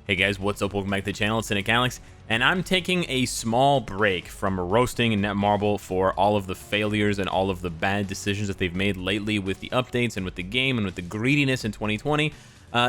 Hey guys, what's up? Welcome back to the channel. It's Cynicalex, and I'm taking a small break from roasting Netmarble for all of the failures and all of the bad decisions that they've made lately with the updates and with the game and with the greediness in 2020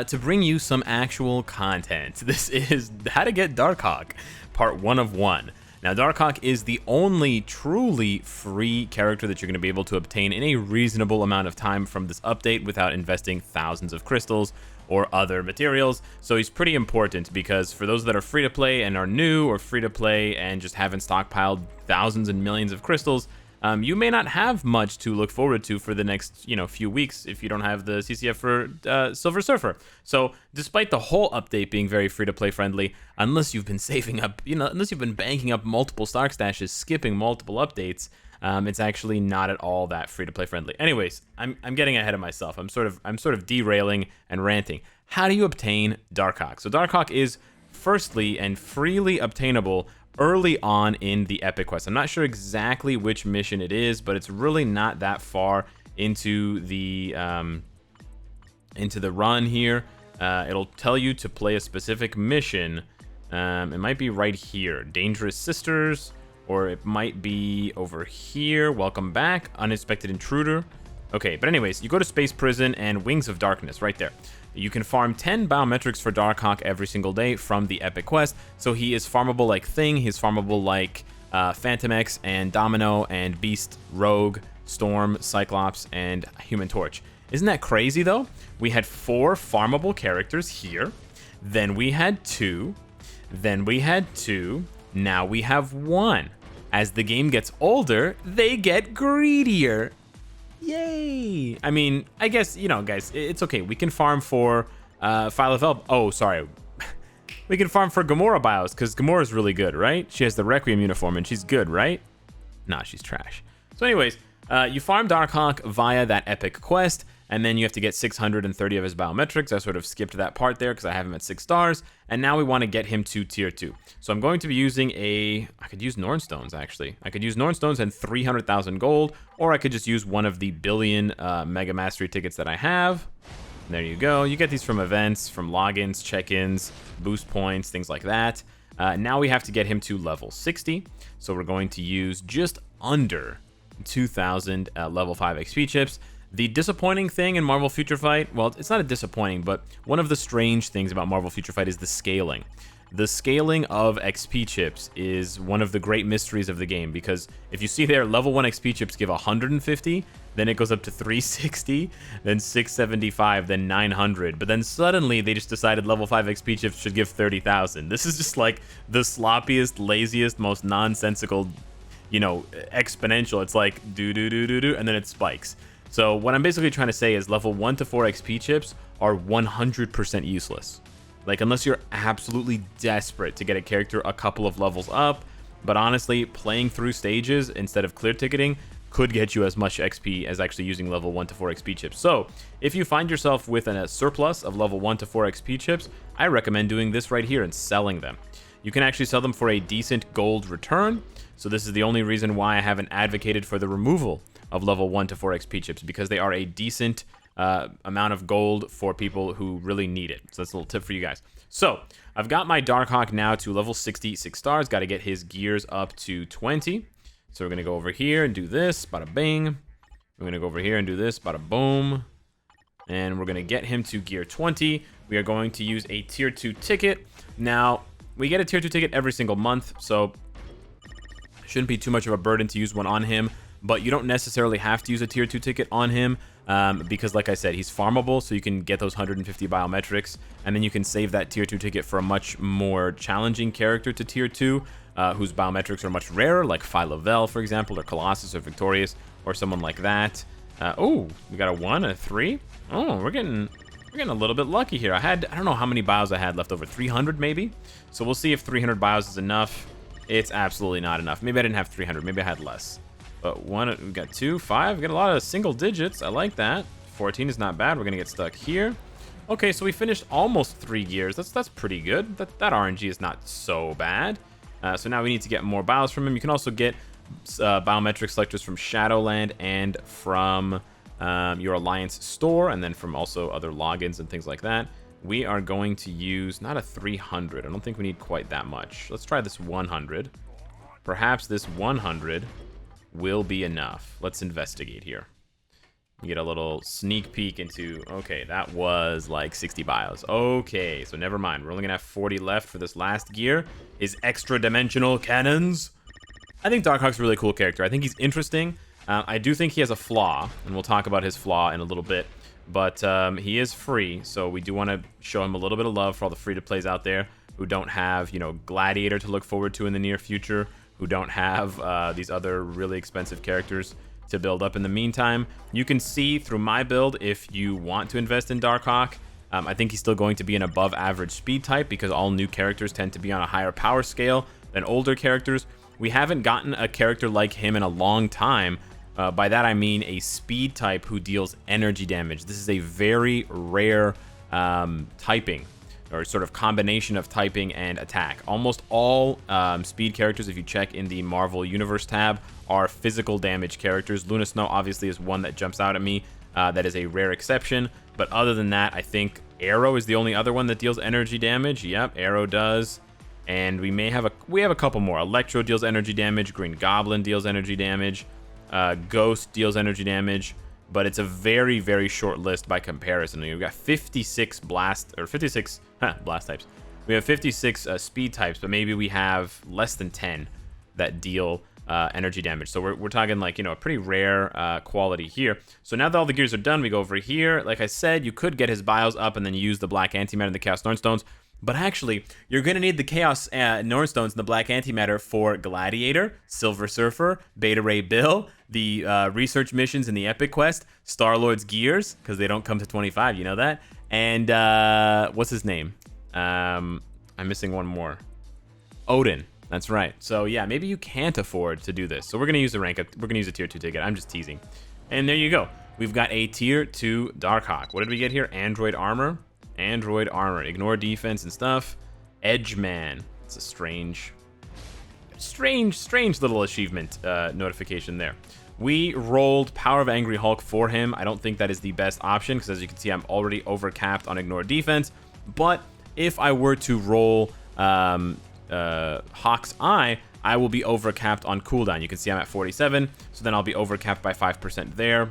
to bring you some actual content. This is How to Get Darkhawk, part 1 of 1. Now, Darkhawk is the only truly free character that you're going to be able to obtain in a reasonable amount of time from this update without investing thousands of crystals or other materials. So he's pretty important because for those that are free to play and are new, or free to play and just haven't stockpiled thousands and millions of crystals, you may not have much to look forward to for the next, few weeks if you don't have the CCF for Silver Surfer. So despite the whole update being very free to play friendly, unless you've been saving up, unless you've been banking up multiple stock stashes, skipping multiple updates, it's actually not at all that free to play friendly. Anyways, I'm getting ahead of myself. I'm sort of derailing and ranting. How do you obtain Darkhawk? So Darkhawk is firstly and freely obtainable early on in the epic quest. I'm not sure exactly which mission it is, but it's really not that far into the run here. It'll tell you to play a specific mission. It might be right here, Dangerous Sisters, or it might be over here. Welcome back, Unexpected Intruder. Okay, but anyways, you go to Space Prison and Wings of Darkness right there. You can farm 10 biometrics for Darkhawk every single day from the epic quest. So he is farmable like Thing, he's farmable like Phantom X and Domino and Beast, Rogue, Storm, Cyclops, and Human Torch. Isn't that crazy though? We had 4 farmable characters here, then we had 2, then we had 2, now we have 1. As the game gets older, they get greedier. Yay! I mean, I guess, guys, it's okay. We can farm for File of Elb. Oh, sorry. We can farm for Gamora bios, because Gamora's really good, right? She has the Requiem uniform, and she's good, right? Nah, she's trash. So anyways, you farm Darkhawk via that epic quest, and then you have to get 630 of his biometrics. I sort of skipped that part there because I have him at 6 stars, and now we want to get him to tier 2. So I'm going to be using I could use Nornstones, actually. I could use Nornstones and 300,000 gold, or I could just use one of the billion Mega Mastery tickets that I have. And there you go. You get these from events, from logins, check-ins, boost points, things like that. Now we have to get him to level 60, so we're going to use just under 2,000 level 5 XP chips. The disappointing thing in Marvel Future Fight, well, it's not a disappointing, but one of the strange things about Marvel Future Fight is the scaling. The scaling of XP chips is one of the great mysteries of the game, because if you see there, level 1 XP chips give 150, then it goes up to 360, then 675, then 900, but then suddenly they just decided level 5 XP chips should give 30,000. This is just like the sloppiest, laziest, most nonsensical, exponential. It's like do, and then it spikes. So what I'm basically trying to say is level 1 to 4 XP chips are 100% useless. Like, unless you're absolutely desperate to get a character a couple of levels up, but honestly, playing through stages instead of clear ticketing could get you as much XP as actually using level 1 to 4 XP chips. So if you find yourself with a surplus of level 1 to 4 XP chips, I recommend doing this right here and selling them. You can actually sell them for a decent gold return. So this is the only reason why I haven't advocated for the removal of level 1 to 4 XP chips, because they are a decent amount of gold for people who really need it. So that's a little tip for you guys. So I've got my Darkhawk now to level 66 stars. Got to get his gears up to 20. So we're going to go over here and do this, bada bing. We're going to go over here and do this, bada boom. And we're going to get him to gear 20. We are going to use a tier 2 ticket. Now, we get a tier 2 ticket every single month, so shouldn't be too much of a burden to use one on him. But you don't necessarily have to use a tier 2 ticket on him because, like I said, he's farmable, so you can get those 150 biometrics, and then you can save that tier 2 ticket for a much more challenging character to tier 2, whose biometrics are much rarer, like Phyla-Vell, for example, or Colossus, or Victorious, or someone like that. Oh, we got a 1 and a 3. Oh, we're getting a little bit lucky here. I don't know how many bios I had left over, 300 maybe? So we'll see if 300 bios is enough. It's absolutely not enough. Maybe I didn't have 300, maybe I had less. But we got 2, 5, we got a lot of single digits. I like that. 14 is not bad. We're gonna get stuck here. Okay, so we finished almost 3 gears. That's pretty good. That RNG is not so bad. So now we need to get more bios from him. You can also get biometric selectors from Shadowland and from your Alliance store, and then from also other logins and things like that. we are going to use not a 300. I don't think we need quite that much. Let's try this 100. Perhaps this 100 will be enough. Let's investigate here. Get a little sneak peek into, okay, that was like 60 bios. Okay, so never mind. We're only gonna have 40 left for this last gear. Is extra dimensional cannons. I think Darkhawk's a really cool character. I think he's interesting. I do think he has a flaw, and we'll talk about his flaw in a little bit. But he is free, so we do want to show him a little bit of love for all the free-to-plays out there who don't have, you know, Gladiator to look forward to in the near future, who don't have these other really expensive characters to build up in the meantime. You can see through my build if you want to invest in Darkhawk. I think he's still going to be an above average speed type because all new characters tend to be on a higher power scale than older characters. We haven't gotten a character like him in a long time. By that I mean a speed type who deals energy damage. This is a very rare typing, or sort of combination of typing and attack. Almost all speed characters, if you check in the Marvel Universe tab, are physical damage characters. Luna Snow obviously is one that jumps out at me. That is a rare exception. But other than that, I think Arrow is the only other one that deals energy damage. Yep, Arrow does. And we have a couple more. Electro deals energy damage. Green Goblin deals energy damage. Ghost deals energy damage. But it's a very, very short list by comparison. We've got 56 blast types. We have 56 speed types, but maybe we have less than 10 that deal energy damage. So we're talking like, you know, a pretty rare quality here. So now that all the gears are done, we go over here. Like I said, you could get his bios up and then use the black antimatter and the chaos Nornstones. But actually, you're going to need the Chaos Nornstones and the Black Antimatter for Gladiator, Silver Surfer, Beta Ray Bill, the research missions in the Epic Quest, Star-Lord's Gears, because they don't come to 25, you know that? And what's his name? I'm missing one more. Odin. That's right. So yeah, maybe you can't afford to do this. So we're going to use the rank up. We're going to use a tier 2 ticket. I'm just teasing. And there you go. We've got a tier 2 Darkhawk. What did we get here? Android armor. Android armor. Ignore defense and stuff. Edgeman. It's a strange little achievement notification there. We rolled Power of Angry Hulk for him. I don't think that is the best option because as you can see, I'm already overcapped on Ignore defense. But if I were to roll Hawk's Eye, I will be overcapped on cooldown. You can see I'm at 47, so then I'll be overcapped by 5% there.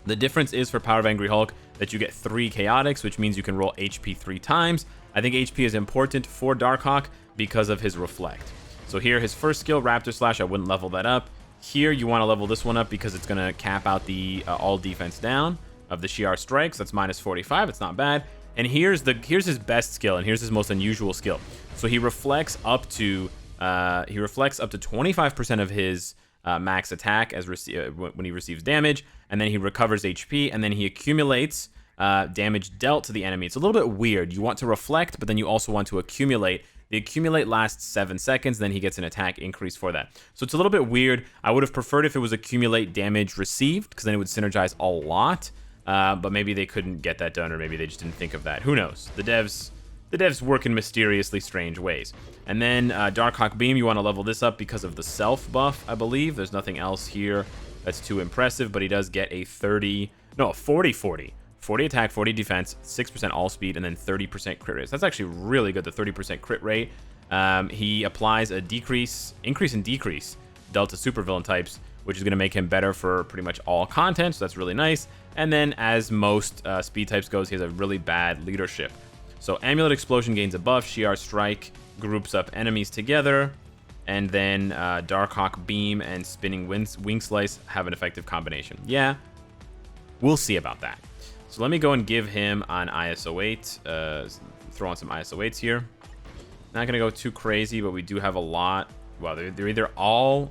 The difference is for Power of Angry Hulk that you get 3 Chaotix, which means you can roll HP 3 times. I think HP is important for Darkhawk because of his Reflect. So here, his first skill, Raptor Slash, I wouldn't level that up. Here, you want to level this one up because it's going to cap out the all defense down of the Shi'ar Strikes. That's minus 45. It's not bad. And here's his best skill, and here's his most unusual skill. So he reflects up to 25% of his max attack as when he receives damage, and then he recovers HP, and then he accumulates damage dealt to the enemy. It's a little bit weird. You want to reflect, but then you also want to accumulate. The accumulate lasts 7 seconds, then he gets an attack increase for that. So it's a little bit weird. I would have preferred if it was accumulate damage received, because then it would synergize a lot. But maybe they couldn't get that done, or maybe they just didn't think of that. Who knows? The devs work in mysteriously strange ways. And then Darkhawk Beam, you want to level this up because of the self buff, I believe. There's nothing else here that's too impressive, but he does get a 40 attack, 40 defense, 6% all speed, and then 30% crit rate. That's actually really good, the 30% crit rate. He applies a increase and decrease dealt to supervillain types, which is going to make him better for pretty much all content, so that's really nice. And then, as most speed types goes, he has a really bad leadership. So Amulet Explosion gains a buff, Shi'ar Strike groups up enemies together, and then Darkhawk Beam and Spinning Wing Slice have an effective combination. Yeah, we'll see about that. So let me go and give him an ISO 8, throw on some ISO 8s here. Not going to go too crazy, but we do have a lot. Well, they're either all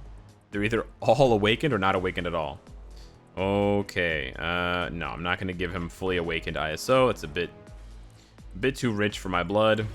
awakened or not awakened at all. Okay, no, I'm not going to give him fully awakened ISO. It's a bit too rich for my blood.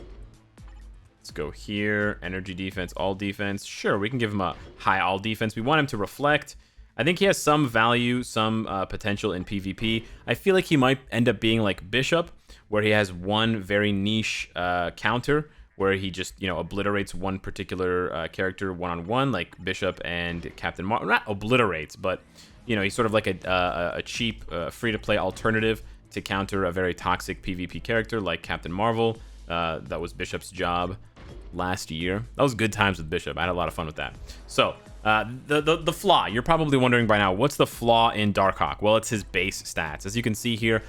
Let's go here. Energy defense, all defense. Sure, we can give him a high all defense. We want him to reflect. I think he has some value, some potential in PvP. I feel like he might end up being like Bishop, where he has one very niche counter, where he just, obliterates one particular character one-on-one, like Bishop and Captain Marvel. Not obliterates, but, he's sort of like a cheap, free-to-play alternative to counter a very toxic PvP character like Captain Marvel. That was Bishop's job last year. That was good times with Bishop. I had a lot of fun with that. So the flaw, you're probably wondering by now, what's the flaw in Darkhawk? Well, it's his base stats. As you can see here,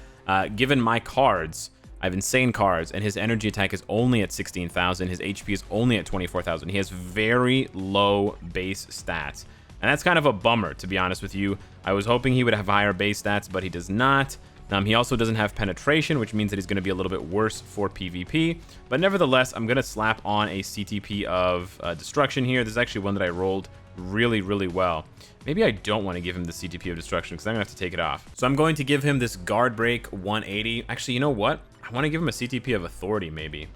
given my cards, I have insane cards, and his energy attack is only at 16,000. His HP is only at 24,000. He has very low base stats, and that's kind of a bummer, to be honest with you. I was hoping he would have higher base stats, but he does not. He also doesn't have penetration, which means that he's going to be a little bit worse for PvP. But nevertheless, I'm going to slap on a CTP of Destruction here. This is actually one that I rolled really, really well. Maybe I don't want to give him the CTP of Destruction because I'm going to have to take it off. So I'm going to give him this Guard Break 180. Actually, you know what? I want to give him a CTP of Authority, maybe.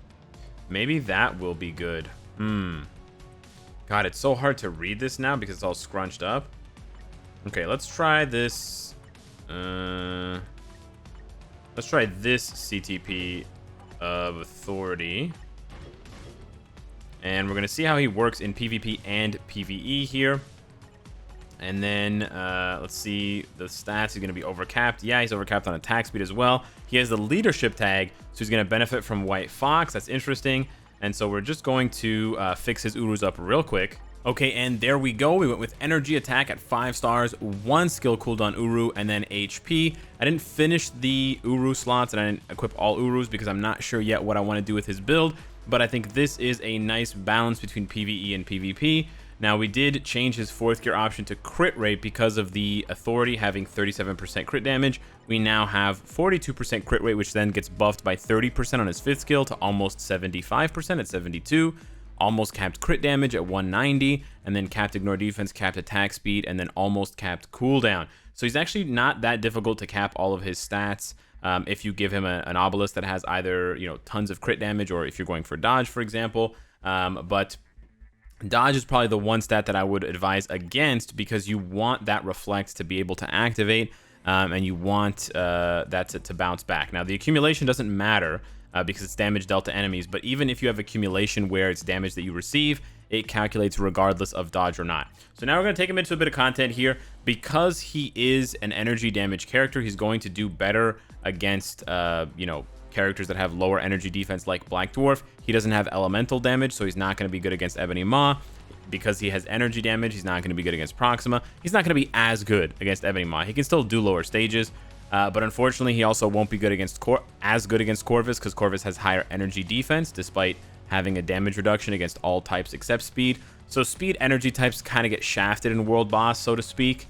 Maybe that will be good. God, it's so hard to read this now because it's all scrunched up. Okay, let's try this. Let's try this CTP of Authority. And we're going to see how he works in PvP and PvE here. And then, let's see, the stats. He's going to be overcapped. Yeah, he's overcapped on attack speed as well. He has the leadership tag, so he's going to benefit from White Fox. That's interesting. And so we're just going to fix his Urus up real quick. Okay, and there we go. We went with energy attack at 5 stars, 1 skill cooldown Uru, and then HP. I didn't finish the Uru slots, and I didn't equip all Urus because I'm not sure yet what I want to do with his build. But I think this is a nice balance between PvE and PvP. Now, we did change his 4th gear option to crit rate because of the Authority having 37% crit damage. We now have 42% crit rate, which then gets buffed by 30% on his 5th skill to almost 75% at 72. Almost capped crit damage at 190, and then capped ignore defense, capped attack speed, and then almost capped cooldown. So he's actually not that difficult to cap all of his stats. If you give him an obelisk that has either, you know, tons of crit damage, or if you're going for dodge, for example. But dodge is probably the one stat that I would advise against because you want that reflect to be able to activate, and you want that to bounce back. Now, the accumulation doesn't matter because it's damage dealt to enemies, but even if you have accumulation where it's damage that you receive, it calculates regardless of dodge or not. So now we're going to take him into a bit of content here. Because he is an energy damage character, he's going to do better against, you know, characters that have lower energy defense like Black Dwarf. He doesn't have elemental damage, so he's not going to be good against Ebony Maw. Because he has energy damage, he's not going to be good against Proxima. He's not going to be as good against Ebony Maw. He can still do lower stages, but unfortunately, he also won't be good against Corvus because Corvus has higher energy defense despite having a damage reduction against all types except speed. So speed energy types kind of get shafted in World Boss, so to speak.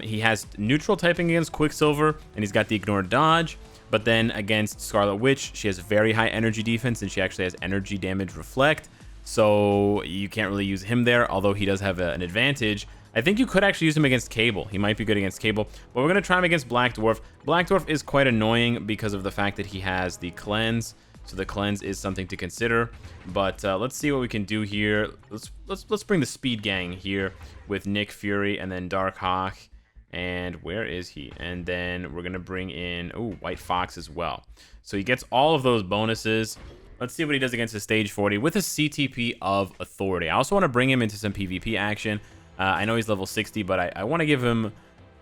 He has neutral typing against Quicksilver, and he's got the ignore dodge. But then against Scarlet Witch, she has very high energy defense, and she actually has energy damage reflect. So you can't really use him there, although he does have an advantage. I think you could actually use him against Cable. He might be good against Cable, but we're going to try him against Black Dwarf. Black Dwarf is quite annoying because of the fact that he has the cleanse. So the cleanse is something to consider. But let's see what we can do here. Let's bring the Speed Gang here with Nick Fury and then Darkhawk. And where is he? And then we're going to bring in White Fox as well. So he gets all of those bonuses. Let's see what he does against a stage 40 with a CTP of Authority. I also want to bring him into some PvP action. I know he's level 60, but I want to give him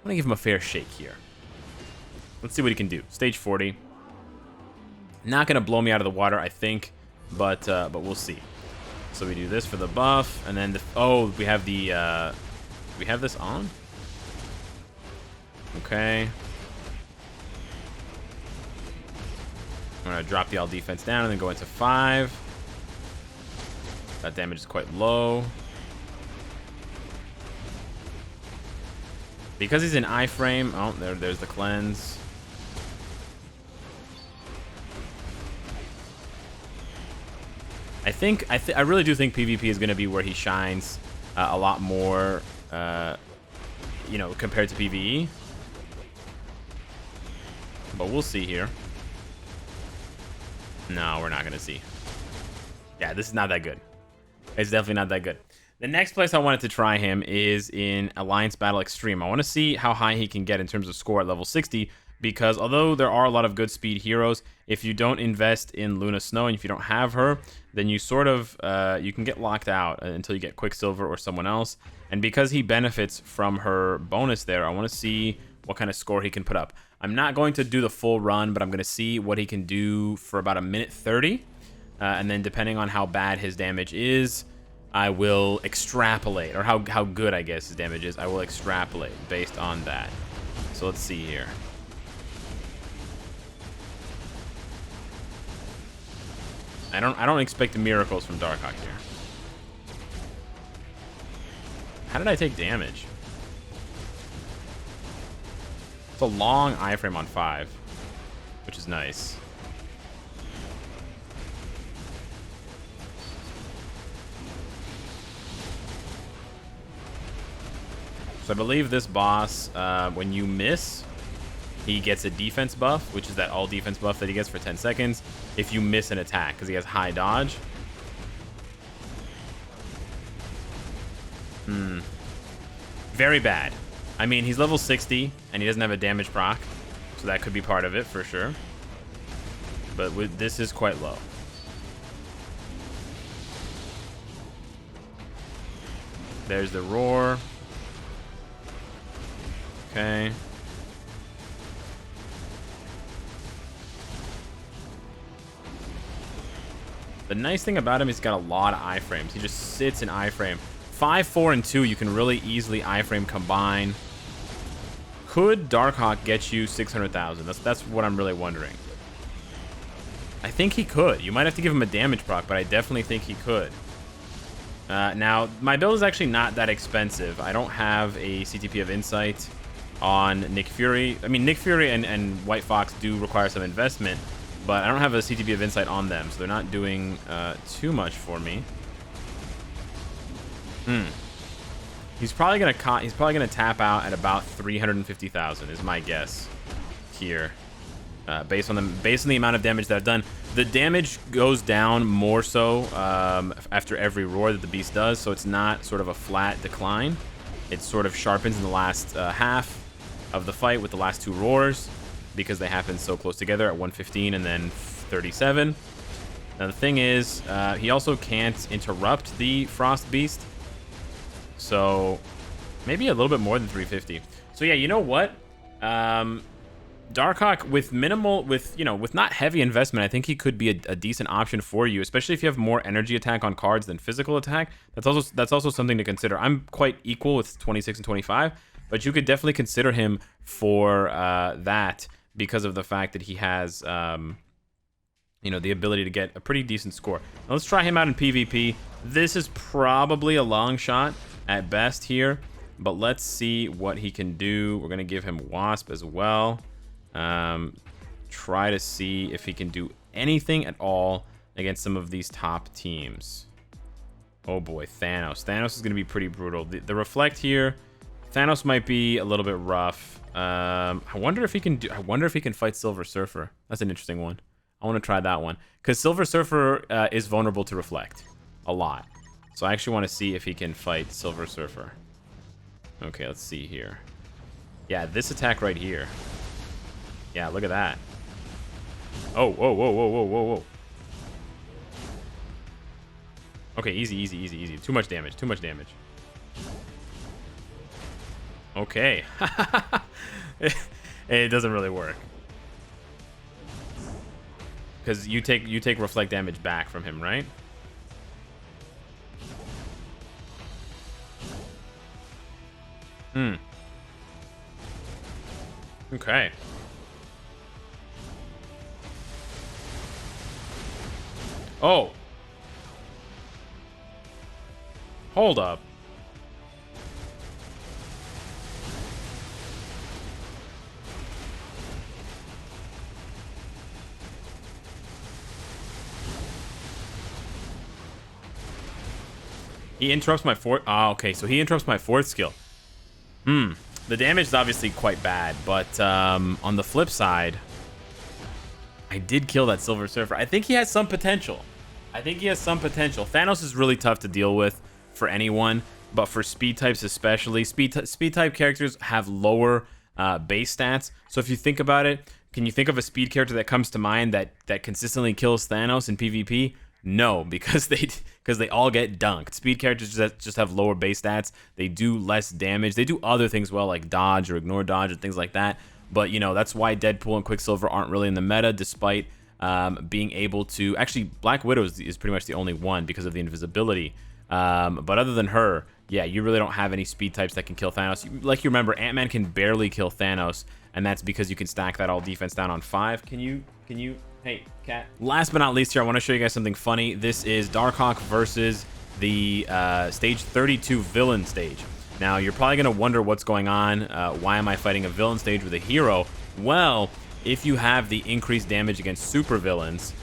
a fair shake here. Let's see what he can do. Stage 40. Not gonna blow me out of the water, I think, but we'll see. So we do this for the buff, and then we have the we have this on. Okay. I'm gonna drop the all defense down and then go into 5. That damage is quite low. Because he's in iframe, there's the cleanse. I really do think PvP is going to be where he shines a lot more, you know, compared to PvE. But we'll see here. No, we're not going to see. Yeah, this is not that good. It's definitely not that good. The next place I wanted to try him is in Alliance Battle Xtreme. I want to see how high he can get in terms of score at level 60, because although there are a lot of good speed heroes, if you don't invest in Luna Snow and if you don't have her, then you sort of, you can get locked out until you get Quicksilver or someone else. And because he benefits from her bonus there, I want to see what kind of score he can put up. I'm not going to do the full run, but I'm going to see what he can do for about 1:30. And then depending on how bad his damage is, I will extrapolate, or how good, I guess, his damage is. I will extrapolate based on that. So let's see here. I don't expect miracles from Darkhawk here. How did I take damage? It's a long iframe on 5, which is nice. So I believe this boss, when you miss, he gets a defense buff, which is that all defense buff that he gets for 10 seconds if you miss an attack, because he has high dodge. Very bad. I mean, he's level 60, and he doesn't have a damage proc, so that could be part of it for sure. But this is quite low. There's the roar. Okay. The nice thing about him, he's got a lot of iframes. He just sits in iframe. 5, 4, and 2, you can really easily iframe combine. Could Darkhawk get you 600,000? That's what I'm really wondering. I think he could. You might have to give him a damage proc, but I definitely think he could. Now, my build is actually not that expensive. I don't have a CTP of Insight on Nick Fury. I mean, Nick Fury and White Fox do require some investment, but I don't have a CTP of Insight on them, so they're not doing too much for me. He's probably gonna tap out at about 350,000 is my guess here, based on the amount of damage that I've done. The damage goes down more so after every roar that the beast does, so it's not sort of a flat decline. It sort of sharpens in the last half of the fight with the last 2 roars, because they happen so close together at 115 and then 37. Now the thing is, he also can't interrupt the Frost Beast, so maybe a little bit more than 350. So yeah, you know what? Darkhawk with not heavy investment, I think he could be a decent option for you, especially if you have more energy attack on cards than physical attack. That's also something to consider. I'm quite equal with 26 and 25, but you could definitely consider him for that, because of the fact that he has the ability to get a pretty decent score. Now let's try him out in PvP. This is probably a long shot at best here, but let's see what he can do. We're gonna give him Wasp as well. Try to see if he can do anything at all against some of these top teams. Oh boy, Thanos. Thanos is gonna be pretty brutal. The Reflect here, Thanos might be a little bit rough. I wonder if he can fight Silver Surfer. That's an interesting one. I want to try that one, because Silver Surfer is vulnerable to Reflect a lot. So I actually want to see if he can fight Silver Surfer. Okay, let's see here. Yeah, this attack right here. Yeah, look at that. Oh, whoa, whoa, whoa, whoa, whoa, whoa. Okay, easy, easy, easy, easy. Too much damage, too much damage. Okay. It doesn't really work, because you take Reflect damage back from him, right? Okay. Oh. Hold up. He interrupts my fourth. Ah, okay. So he interrupts my 4th skill. The damage is obviously quite bad, but on the flip side, I did kill that Silver Surfer. I think he has some potential. Thanos is really tough to deal with for anyone, but for speed types especially. Speed type characters have lower base stats. So if you think about it, can you think of a speed character that comes to mind that consistently kills Thanos in PvP? No, because they all get dunked. Speed characters just have lower base stats. They do less damage. They do other things well, like dodge or ignore dodge and things like that. But, you know, that's why Deadpool and Quicksilver aren't really in the meta, despite being able to... Actually, Black Widow is pretty much the only one because of the invisibility. But other than her, yeah, you really don't have any speed types that can kill Thanos. Like you remember, Ant-Man can barely kill Thanos, and that's because you can stack that all defense down on 5. Can you... Hey, cat. Last but not least here, I want to show you guys something funny. This is Darkhawk versus the stage 32 villain stage. Now, you're probably going to wonder what's going on. Why am I fighting a villain stage with a hero? Well, if you have the increased damage against supervillains,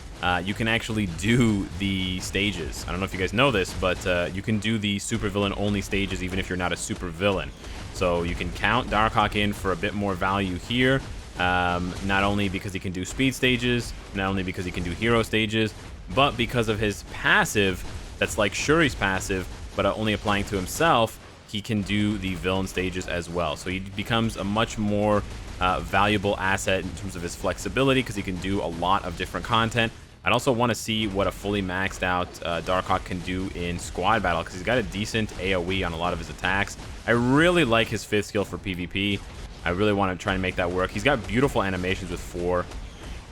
you can actually do the stages. I don't know if you guys know this, but you can do the supervillain only stages even if you're not a supervillain. So you can count Darkhawk in for a bit more value here. Not only because he can do speed stages, not only because he can do hero stages, but because of his passive, that's like Shuri's passive, but only applying to himself, he can do the villain stages as well. So he becomes a much more valuable asset in terms of his flexibility, because he can do a lot of different content. I'd also want to see what a fully maxed out Darkhawk can do in squad battle, because he's got a decent AoE on a lot of his attacks. I really like his 5th skill for PvP. I really want to try and make that work. He's got beautiful animations with 4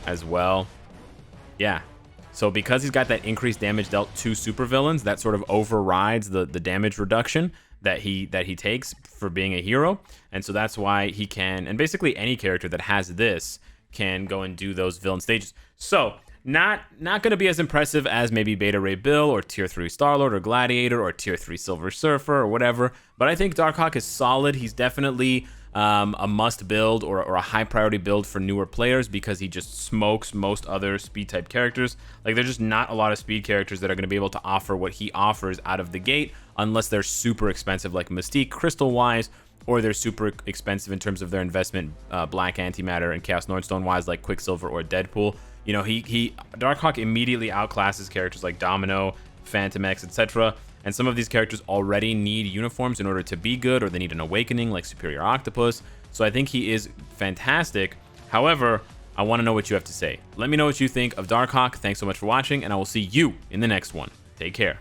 as well. Yeah. So because he's got that increased damage dealt to supervillains, that sort of overrides the damage reduction that he takes for being a hero. And so that's why he can, and basically any character that has this can go and do those villain stages. So not going to be as impressive as maybe Beta Ray Bill or Tier 3 Star-Lord or Gladiator or Tier 3 Silver Surfer or whatever. But I think Darkhawk is solid. He's definitely a must build or a high priority build for newer players, because he just smokes most other speed type characters. Like, there's just not a lot of speed characters that are going to be able to offer what he offers out of the gate, unless they're super expensive like Mystique crystal wise, or they're super expensive in terms of their investment Black Antimatter and Chaos Nordstone wise, like Quicksilver or Deadpool. You know, Darkhawk immediately outclasses characters like Domino, Phantom X, etc. And some of these characters already need uniforms in order to be good, or they need an awakening like Superior Octopus. So I think he is fantastic. However, I want to know what you have to say. Let me know what you think of Darkhawk. Thanks so much for watching, and I will see you in the next one. Take care.